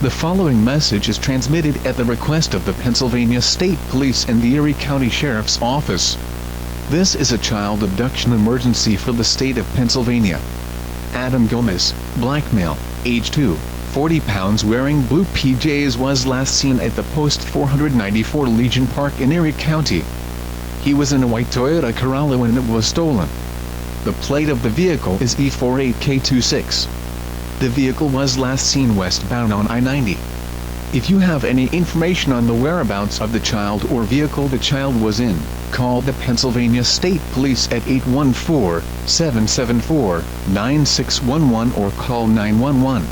The following message is transmitted at the request of the Pennsylvania State Police and the Erie County Sheriff's Office. This is a child abduction emergency for the state of Pennsylvania. Adam Gomez, black male, age 2, 40 pounds, wearing blue PJs, was last seen at the post 494 Legion Park in Erie County. He was in a white Toyota Corolla when it was stolen. The plate of the vehicle is E48K26. The vehicle was last seen westbound on I-90. If you have any information on the whereabouts of the child or vehicle the child was in, call the Pennsylvania State Police at 814-774-9611 or call 911.